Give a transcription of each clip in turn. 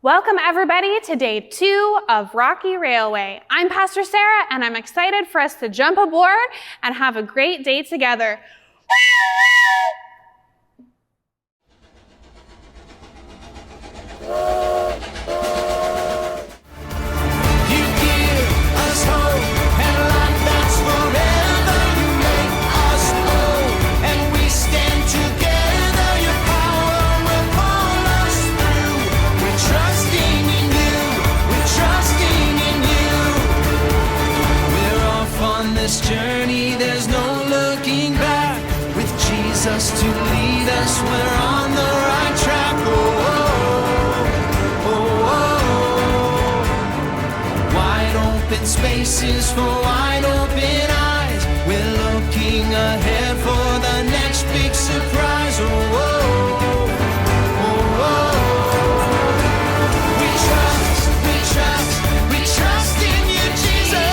Welcome everybody to day 2 of Rocky Railway. I'm Pastor Sarah and I'm excited for us to jump aboard and have a great day together. Journey, there's no looking back. With Jesus to lead us, we're on the right track. Wide open spaces for wide open eyes. We're looking ahead for the next big surprise. We trust in you, Jesus.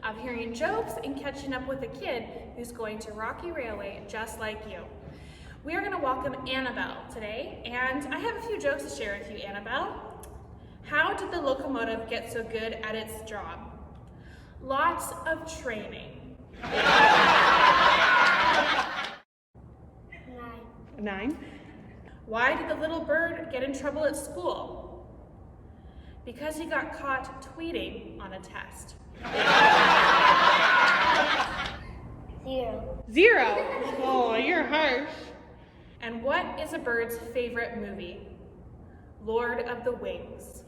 Of hearing jokes and catching up with a kid who's going to Rocky Railway just like you. We are going to welcome Annabelle today, and I have a few jokes to share with you, Annabelle. How did the locomotive get so good at its job? Lots of training. 9. Why did the little bird get in trouble at school? Because he got caught tweeting on a test. 0. Oh, you're harsh. And what is a bird's favorite movie? Lord of the Wings.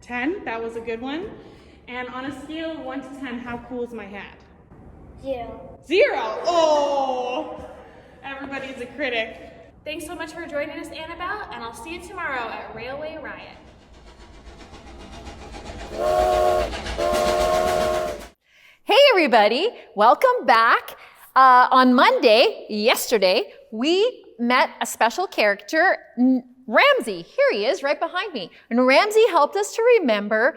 10. That was a good one. And on a scale of 1 to 10, how cool is my hat? 0. Oh, everybody's a critic. Thanks so much for joining us, Annabelle, and I'll see you tomorrow at Railway Riot. Hey everybody, welcome back. On Monday, yesterday, we met a special character, Ramsey. Here he is right behind me. And Ramsey helped us to remember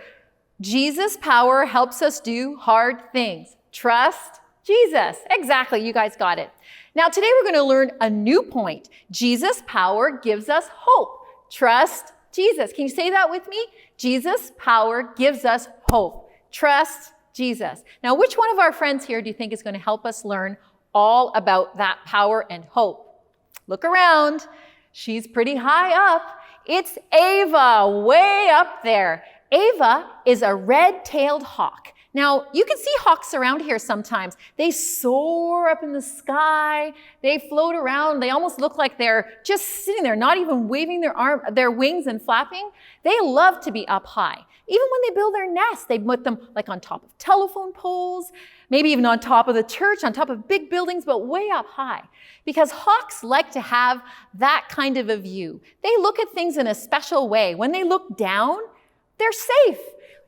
Jesus' power helps us do hard things. Trust Jesus. Exactly, you guys got it. Now today we're going to learn a new point. Jesus' power gives us hope. Trust Jesus. Can you say that with me? Jesus' power gives us hope. Trust Jesus. Now, which one of our friends here do you think is going to help us learn all about that power and hope? Look around. She's pretty high up. It's Ava, way up there. Ava is a red-tailed hawk. Now, you can see hawks around here sometimes. They soar up in the sky. They float around. They almost look like they're just sitting there, not even waving their wings and flapping. They love to be up high. Even when they build their nests, they put them like on top of telephone poles, maybe even on top of the church, on top of big buildings, but way up high. Because hawks like to have that kind of a view. They look at things in a special way. When they look down, they're safe.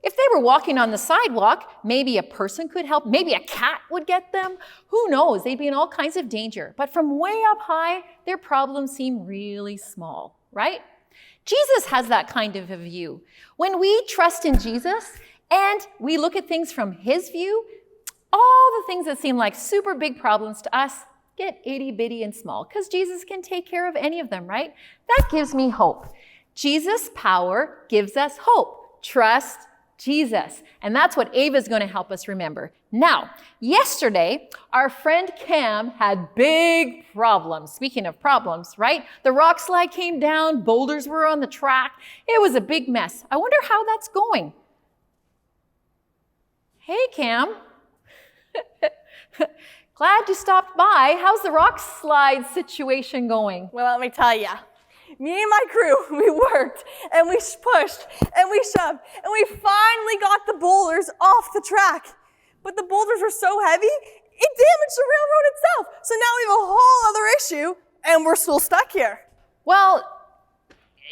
If they were walking on the sidewalk, maybe a person could help, maybe a cat would get them. Who knows? They'd be in all kinds of danger. But from way up high, their problems seem really small, right? Jesus has that kind of a view. When we trust in Jesus and we look at things from his view, all the things that seem like super big problems to us get itty bitty and small because Jesus can take care of any of them, right? That gives me hope. Jesus' power gives us hope. Trust Jesus. And that's what Ava's going to help us remember. Now, yesterday, our friend Cam had big problems. Speaking of problems, right? The rock slide came down, boulders were on the track. It was a big mess. I wonder how that's going. Hey, Cam. Glad you stopped by. How's the rock slide situation going? Well, let me tell you. Me and my crew, we worked, and we pushed, and we shoved, and we finally got the boulders off the track. But the boulders were so heavy, it damaged the railroad itself. So now we have a whole other issue, and we're still stuck here. Well,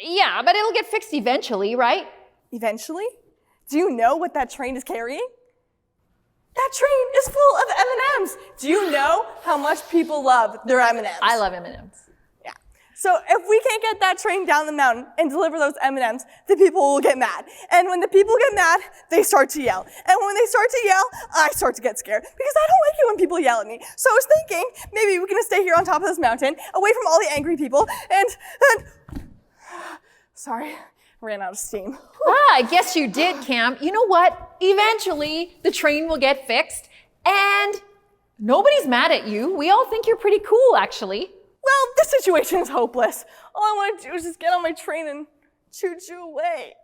yeah, but it'll get fixed eventually, right? Eventually? Do you know what that train is carrying? That train is full of M&Ms. Do you know how much people love their M&Ms? I love M&Ms. So if we can't get that train down the mountain and deliver those M&Ms, the people will get mad. And when the people get mad, they start to yell. And when they start to yell, I start to get scared because I don't like it when people yell at me. So I was thinking maybe we can stay here on top of this mountain, away from all the angry people, and sorry, ran out of steam. I guess you did, Cam. You know what? Eventually, the train will get fixed, and nobody's mad at you. We all think you're pretty cool, actually. Well, this situation is hopeless. All I want to do is just get on my train and choo-choo away.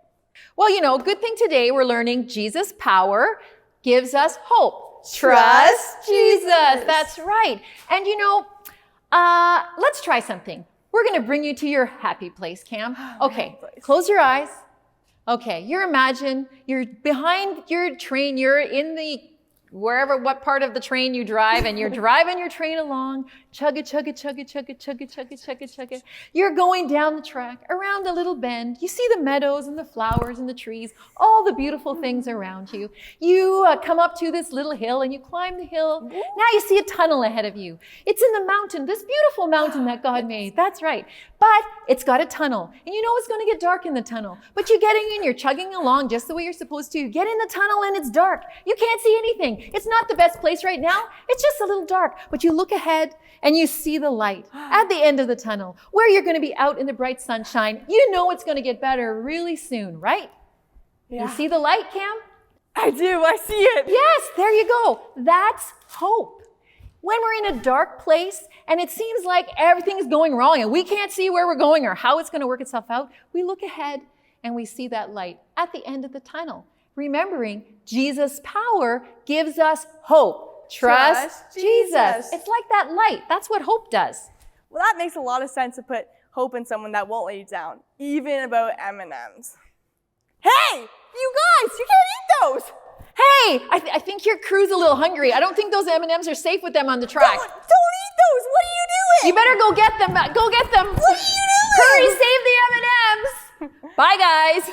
Well, you know, good thing today we're learning Jesus' power gives us hope. Trust Jesus. That's right. And you know, let's try something. We're going to bring you to your happy place, Cam. Okay, close your eyes. Okay, imagine you're behind your train. You're in the what part of the train you drive, and you're driving your train along, chugga, chugga, chugga, chugga, chugga, chugga, chugga, chugga. You're going down the track, around a little bend. You see the meadows and the flowers and the trees, all the beautiful things around you. You come up to this little hill and you climb the hill. Now you see a tunnel ahead of you. It's in the mountain, this beautiful mountain that God made. That's right. But it's got a tunnel, and you know it's going to get dark in the tunnel. But you're getting in, you're chugging along just the way you're supposed to. You get in the tunnel and it's dark. You can't see anything. It's not the best place right now. It's just a little dark. But you look ahead and you see the light at the end of the tunnel where you're going to be out in the bright sunshine. You know it's going to get better really soon, right? Yeah. You see the light, Cam? I do. I see it. Yes, there you go. That's hope. When we're in a dark place and it seems like everything's going wrong and we can't see where we're going or how it's going to work itself out, we look ahead and we see that light at the end of the tunnel. Remembering Jesus' power gives us hope. Trust Jesus. It's like that light. That's what hope does. Well, that makes a lot of sense to put hope in someone that won't let you down, even about M&Ms. Hey, you guys, you can't eat those. Hey, I think your crew's a little hungry. I don't think those M&Ms are safe with them on the track. Don't eat those. What are you doing? You better go get them. Go get them. What are you doing? Hurry, save the M&Ms. Bye, guys.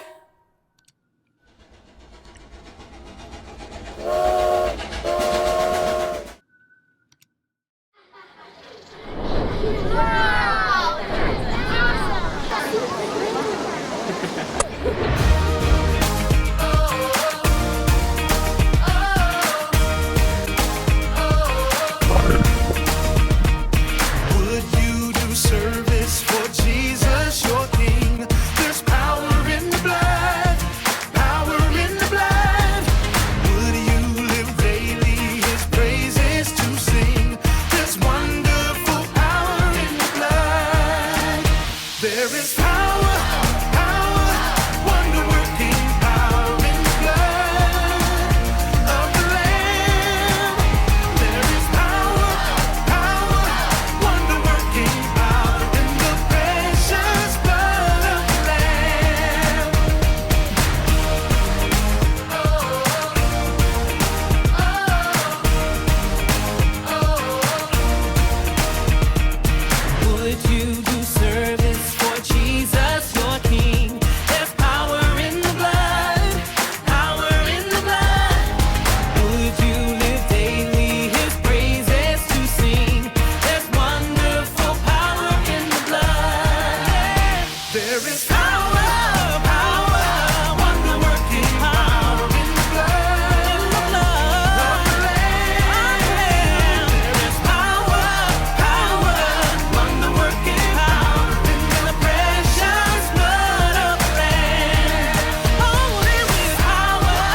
Would you do service for Jesus, your King? There's power in the blood, power in the blood. Would you live daily His praises to sing? There's wonderful power in the blood. There is power, power, wonder-working power in the blood of the Lamb. There is power, power, wonder-working power in the precious blood of the Lamb. Would you do service for Jesus, your King? There's power in the blood, power in the blood. Would you live daily His praises to sing? There's wonderful power in the blood. There is power, power, wonder-working power in the blood of the Lamb. There is power, power, wonder-working power in the precious blood of the Lamb. Oh, there is power,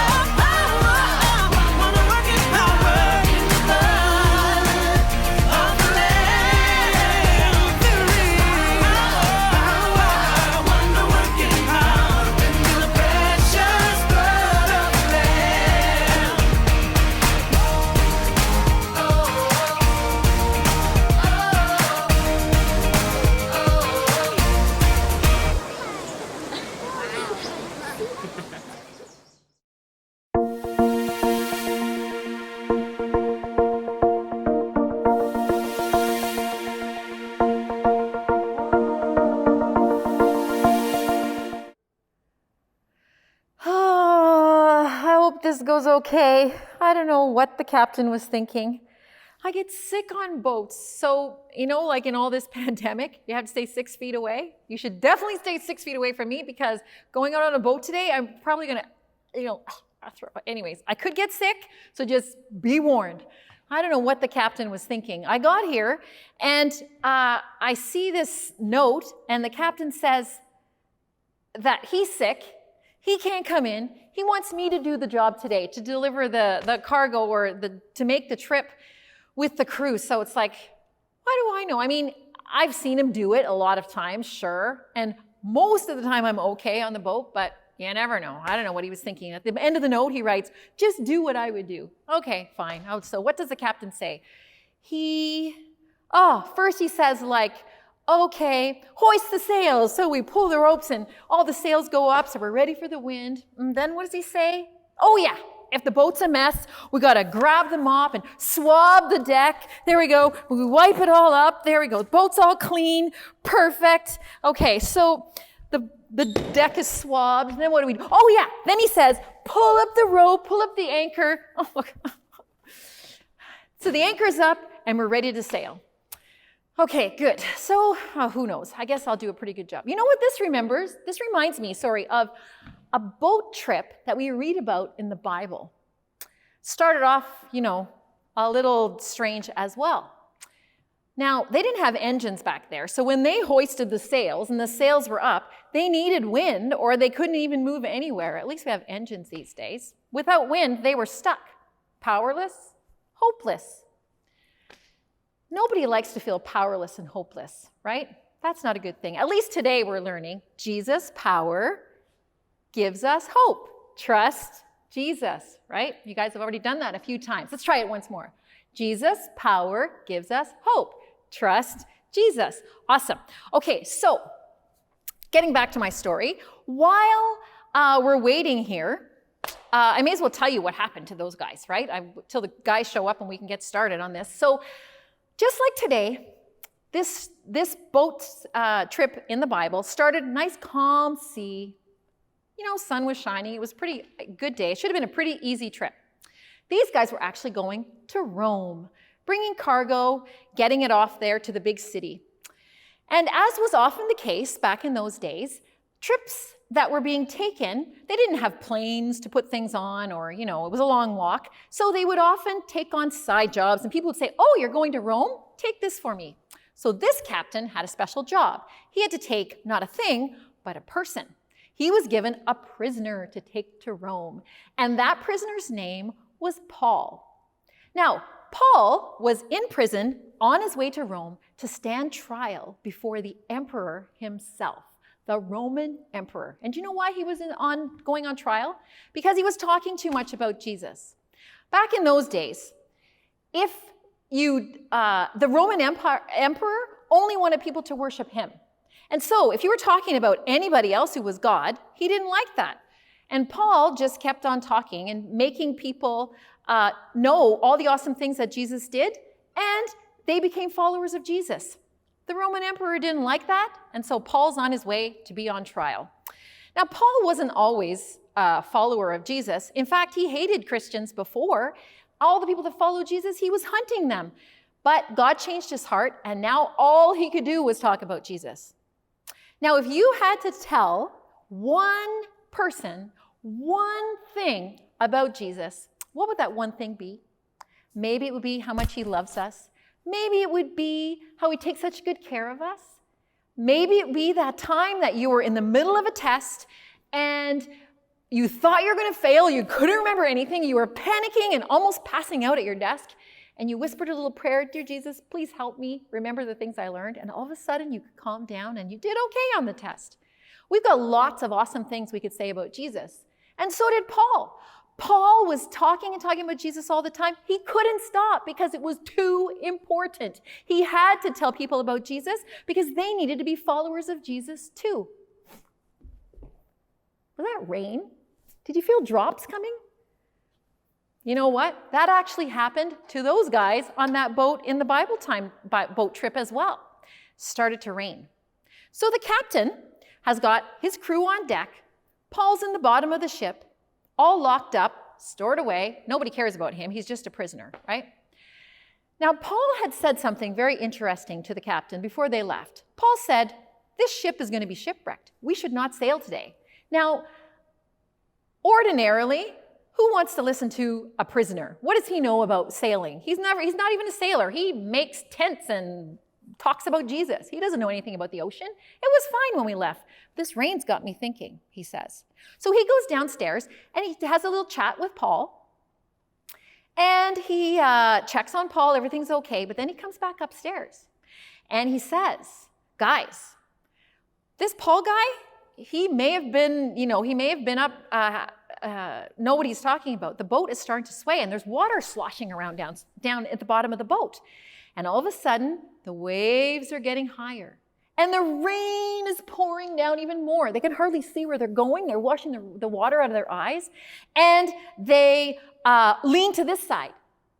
this goes okay. I don't know what the captain was thinking. I get sick on boats. So, like in all this pandemic, you have to stay 6 feet away. You should definitely stay 6 feet away from me because going out on a boat today, I'm probably going to, anyways, I could get sick. So just be warned. I don't know what the captain was thinking. I got here and I see this note and the captain says that he's sick. He can't come in. He wants me to do the job today, to deliver the cargo or to make the trip with the crew. So it's like, why do I know? I mean, I've seen him do it a lot of times, sure. And most of the time I'm okay on the boat, but you never know. I don't know what he was thinking. At the end of the note, he writes, just do what I would do. Okay, fine. So what does the captain say? First he says okay, hoist the sails. So we pull the ropes and all the sails go up. So we're ready for the wind. And then what does he say? Oh yeah, if the boat's a mess, we got to grab the mop and swab the deck. There we go. We wipe it all up. There we go. The boat's all clean. Perfect. Okay, so the deck is swabbed. Then what do we do? Oh yeah, then he says, pull up the rope, pull up the anchor. Oh, look. So the anchor's up and we're ready to sail. Okay, good. So who knows? I guess I'll do a pretty good job. You know what this reminds me, of a boat trip that we read about in the Bible. Started off, a little strange as well. Now, they didn't have engines back there, so when they hoisted the sails and the sails were up, they needed wind or they couldn't even move anywhere. At least we have engines these days. Without wind, they were stuck, powerless, hopeless. Nobody likes to feel powerless and hopeless, right? That's not a good thing. At least today we're learning Jesus' power gives us hope. Trust Jesus, right? You guys have already done that a few times. Let's try it once more. Jesus' power gives us hope. Trust Jesus. Awesome. Okay, so getting back to my story, while we're waiting here, I may as well tell you what happened to those guys, right? Till the guys show up and we can get started on this. So just like today, this boat trip in the Bible started nice calm sea. Sun was shining. It was a pretty good day. It should have been a pretty easy trip. These guys were actually going to Rome, bringing cargo, getting it off there to the big city. And as was often the case back in those days, trips that were being taken, they didn't have planes to put things on or, it was a long walk. So they would often take on side jobs and people would say, oh, you're going to Rome? Take this for me. So this captain had a special job. He had to take not a thing, but a person. He was given a prisoner to take to Rome. And that prisoner's name was Paul. Now, Paul was in prison on his way to Rome to stand trial before the emperor himself, the Roman emperor. And do you know why he was going on trial? Because he was talking too much about Jesus. Back in those days, if the Roman emperor only wanted people to worship him. And so if you were talking about anybody else who was God, he didn't like that. And Paul just kept on talking and making people know all the awesome things that Jesus did, and they became followers of Jesus. The Roman emperor didn't like that, and so Paul's on his way to be on trial. Now, Paul wasn't always a follower of Jesus. In fact, he hated Christians before. All the people that followed Jesus, he was hunting them. But God changed his heart, and now all he could do was talk about Jesus. Now, if you had to tell one person one thing about Jesus, what would that one thing be? Maybe it would be how much he loves us. Maybe it would be how he takes such good care of us. Maybe it would be that time that you were in the middle of a test and you thought you were going to fail, you couldn't remember anything, you were panicking and almost passing out at your desk, and you whispered a little prayer, "Dear Jesus, please help me remember the things I learned," and all of a sudden you could calm down and you did okay on the test. We've got lots of awesome things we could say about Jesus. And so did Paul. Paul was talking about Jesus all the time. He couldn't stop because it was too important. He had to tell people about Jesus because they needed to be followers of Jesus too. Was that rain? Did you feel drops coming? You know what? That actually happened to those guys on that boat in the Bible time boat trip as well. Started to rain. So the captain has got his crew on deck. Paul's in the bottom of the ship, all locked up, stored away. Nobody cares about him. He's just a prisoner, right? Now, Paul had said something very interesting to the captain before they left. Paul said, this ship is going to be shipwrecked. We should not sail today. Now, ordinarily, who wants to listen to a prisoner? What does he know about sailing? He's not even a sailor. He makes tents and talks about Jesus. He doesn't know anything about the ocean. It was fine when we left. This rain's got me thinking, he says. So he goes downstairs and he has a little chat with Paul. And he checks on Paul, everything's okay, but then he comes back upstairs and he says, guys, this Paul guy, he may have been up, know what he's talking about. The boat is starting to sway and there's water sloshing around down at the bottom of the boat. And all of a sudden, the waves are getting higher and the rain is pouring down even more. They can hardly see where they're going. They're washing the water out of their eyes. And they lean to this side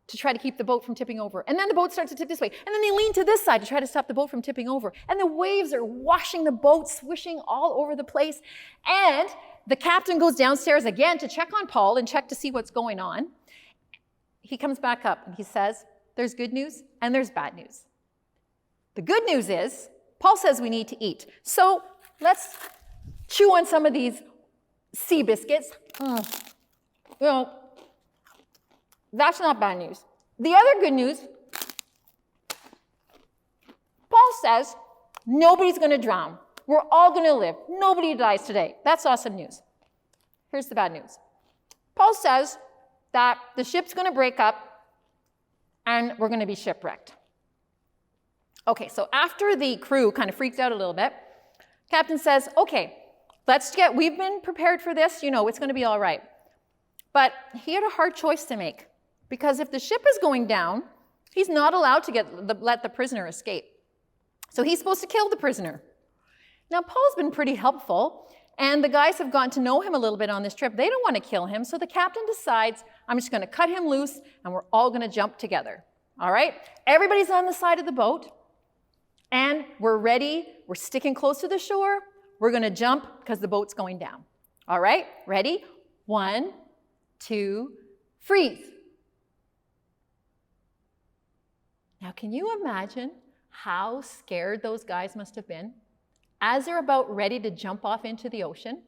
to try to keep the boat from tipping over. And then the boat starts to tip this way. And then they lean to this side to try to stop the boat from tipping over. And the waves are washing the boat, swishing all over the place. And the captain goes downstairs again to check on Paul and check to see what's going on. He comes back up and he says, there's good news and there's bad news. The good news is, Paul says we need to eat. So let's chew on some of these sea biscuits. That's not bad news. The other good news, Paul says nobody's going to drown. We're all going to live. Nobody dies today. That's awesome news. Here's the bad news. Paul says that the ship's going to break up and we're going to be shipwrecked. Okay, so after the crew kind of freaked out a little bit, captain says, okay, we've been prepared for this. It's going to be all right. But he had a hard choice to make because if the ship is going down, he's not allowed to let the prisoner escape. So he's supposed to kill the prisoner. Now, Paul's been pretty helpful, and the guys have gotten to know him a little bit on this trip. They don't want to kill him, so the captain decides, I'm just going to cut him loose, and we're all going to jump together. All right? Everybody's on the side of the boat, and we're ready. We're sticking close to the shore. We're going to jump because the boat's going down. All right? Ready? 1, 2, freeze. Now, can you imagine how scared those guys must have been as they're about ready to jump off into the ocean?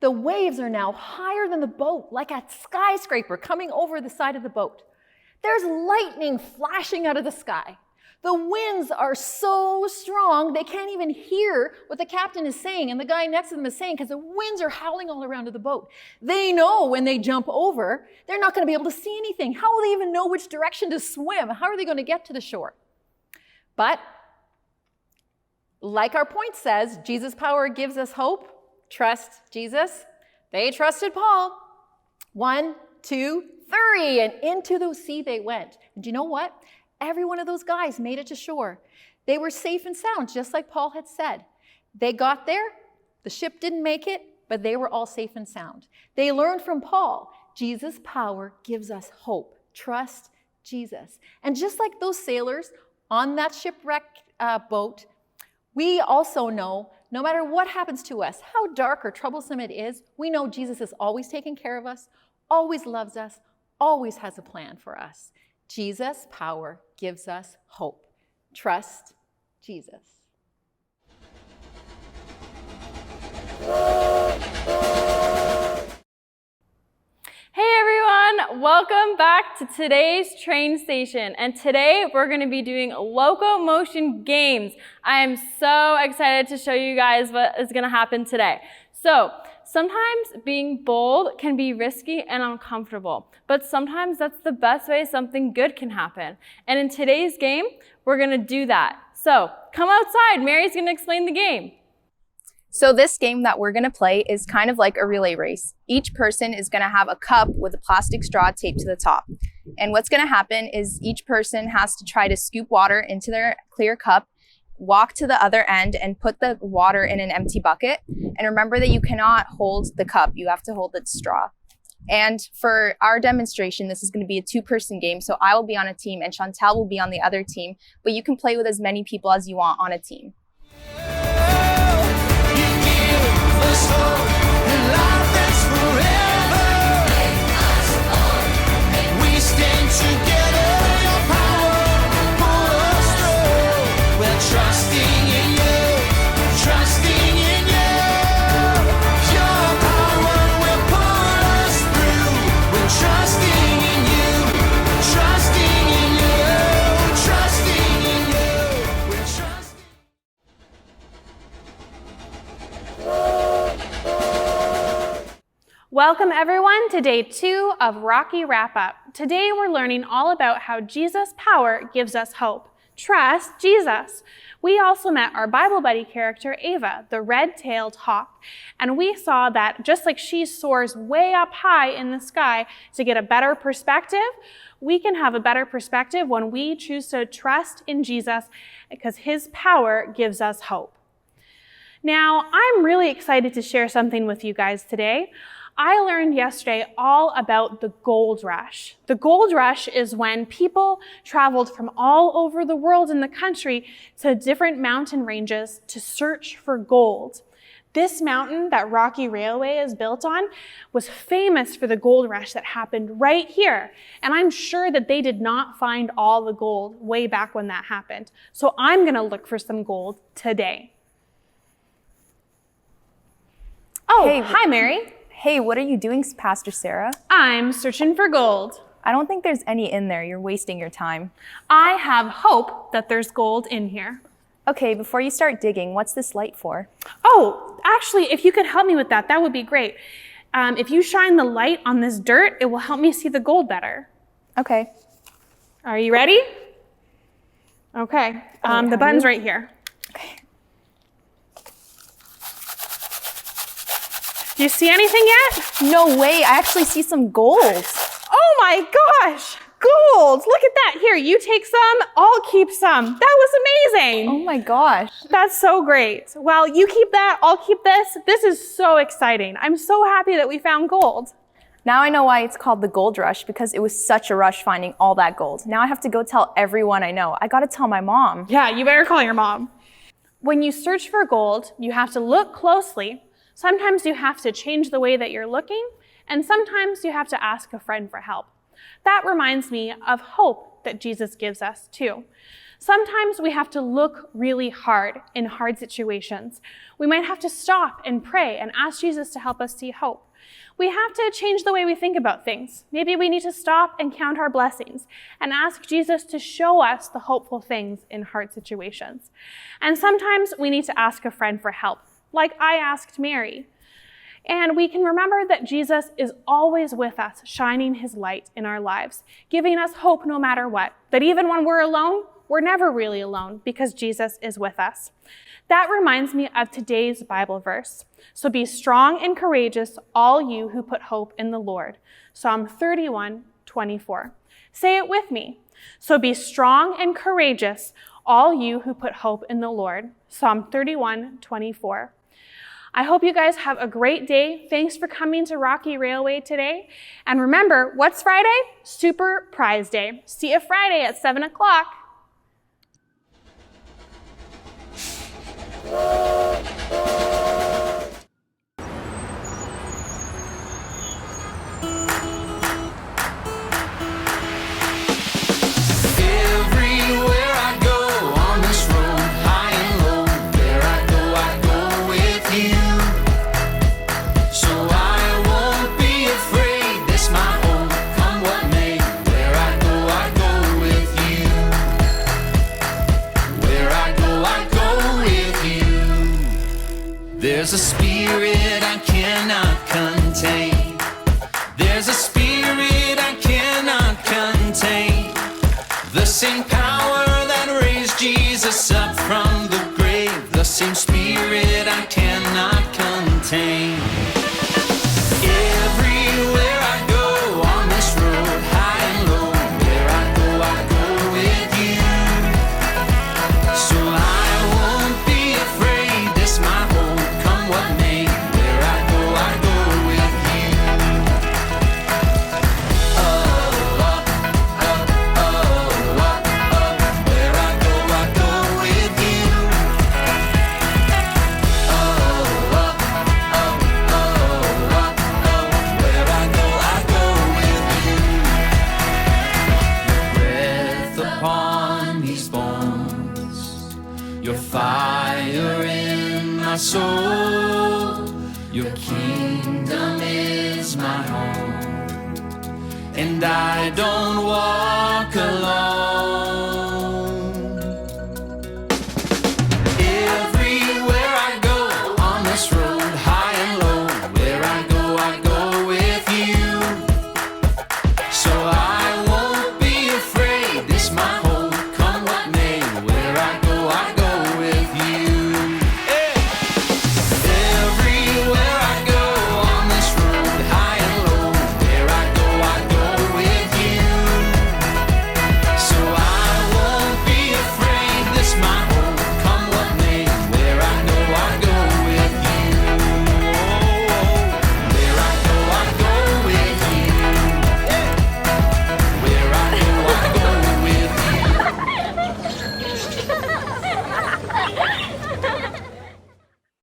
The waves are now higher than the boat, like a skyscraper coming over the side of the boat. There's lightning flashing out of the sky. The winds are so strong, they can't even hear what the captain is saying and the guy next to them is saying because the winds are howling all around the boat. They know when they jump over, they're not going to be able to see anything. How will they even know which direction to swim? How are they going to get to the shore? But like our point says, Jesus' power gives us hope. Trust Jesus. They trusted Paul. 1, 2, 3, and into the sea they went. And do you know what? Every one of those guys made it to shore. They were safe and sound, just like Paul had said. They got there. The ship didn't make it, but they were all safe and sound. They learned from Paul, Jesus' power gives us hope. Trust Jesus. And just like those sailors on that shipwrecked boat, we also know no matter what happens to us, how dark or troublesome it is, we know Jesus is always taking care of us, always loves us, always has a plan for us. Jesus' power gives us hope. Trust Jesus. Hey everyone, welcome back to today's train station. And today we're going to be doing locomotion games. I am so excited to show you guys what is going to happen today. So, sometimes being bold can be risky and uncomfortable, but sometimes that's the best way something good can happen. And in today's game, we're going to do that. So, come outside. Mary's going to explain the game. So this game that we're going to play is kind of like a relay race. Each person is going to have a cup with a plastic straw taped to the top. And what's going to happen is each person has to try to scoop water into their clear cup, walk to the other end and put the water in an empty bucket. And remember that you cannot hold the cup. You have to hold the straw. And for our demonstration, this is going to be a 2-person game. So I will be on a team and Chantel will be on the other team. But you can play with as many people as you want on a team. And life that's forever. Welcome everyone to day 2 of Rocky Wrap Up. Today we're learning all about how Jesus' power gives us hope. Trust Jesus. We also met our Bible buddy character, Ava, the red-tailed hawk. And we saw that just like she soars way up high in the sky to get a better perspective, we can have a better perspective when we choose to trust in Jesus because his power gives us hope. Now, I'm really excited to share something with you guys today. I learned yesterday all about the gold rush. The gold rush is when people traveled from all over the world in the country to different mountain ranges to search for gold. This mountain that Rocky Railway is built on was famous for the gold rush that happened right here. And I'm sure that they did not find all the gold way back when that happened. So I'm gonna look for some gold today. Oh, Hey, hi Mary. Hey, what are you doing, Pastor Sarah? I'm searching for gold. I don't think there's any in there. You're wasting your time. I have hope that there's gold in here. Okay, before you start digging, what's this light for? Oh, actually, if you could help me with that, that would be great. If you shine the light on this dirt, it will help me see the gold better. Okay. Are you ready? Okay, the button's right here. Okay. Do you see anything yet? No way, I actually see some gold. Oh my gosh, gold! Look at that. Here, you take some, I'll keep some. That was amazing. Oh my gosh. That's so great. Well, you keep that, I'll keep this. This is so exciting. I'm so happy that we found gold. Now I know why it's called the gold rush, because it was such a rush finding all that gold. Now I have to go tell everyone I know. I gotta tell my mom. Yeah, you better call your mom. When you search for gold, you have to look closely. Sometimes you have to change the way that you're looking, and sometimes you have to ask a friend for help. That reminds me of hope that Jesus gives us too. Sometimes we have to look really hard in hard situations. We might have to stop and pray and ask Jesus to help us see hope. We have to change the way we think about things. Maybe we need to stop and count our blessings and ask Jesus to show us the hopeful things in hard situations. And sometimes we need to ask a friend for help, like I asked Mary. And we can remember that Jesus is always with us, shining his light in our lives, giving us hope no matter what. That even when we're alone, we're never really alone because Jesus is with us. That reminds me of today's Bible verse. So be strong and courageous, all you who put hope in the Lord. Psalm 31:24. Say it with me. So be strong and courageous, all you who put hope in the Lord. Psalm 31:24. I hope you guys have a great day. Thanks for coming to Rocky Railway today. And remember, what's Friday? Super Prize Day. See you Friday at 7 o'clock. Everywhere I go on this road, high and low, where I go with you. So I won't be afraid, this my home, come what may. Where I go with you. Where I go with you. There's a spirit I cannot contain. There's a spirit I cannot contain. The same power that raised Jesus up from the grave, the same spirit I cannot contain. Everywhere I go on this road, high and low, where I go with you. So I won't be afraid, this my home, come what may. Where I go with you. Where I go with you. Where I go with you. Your breath upon these bones, your fire in my soul, your kingdom is my home, and I don't walk alone.